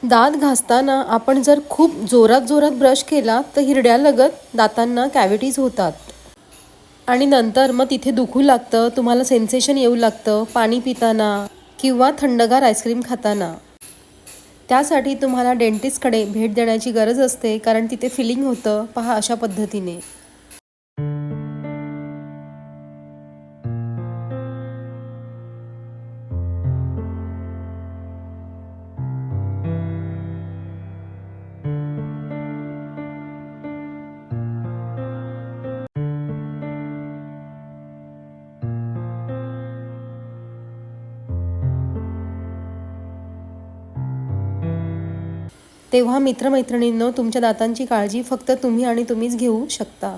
दात घासताना आपण जर खूप जोरात जोरात ब्रश केला तर हिरड्यालगत दातांना कॅव्हिटीज होतात आणि नंतर मग तिथे दुखू लागतं, तुम्हाला सेन्सेशन येऊ लागतं पाणी पिताना किंवा थंडगार आईस्क्रीम खाताना. त्यासाठी तुम्हाला डेंटिस्टकडे भेट देण्याची गरज असते, कारण तिथे फिलिंग होतं पहा अशा पद्धतीने. तेव्हा मित्रमैत्रिणींनो, तुमच्या दातांची काळजी फक्त तुम्ही आणि तुम्हीच घेऊ शकता.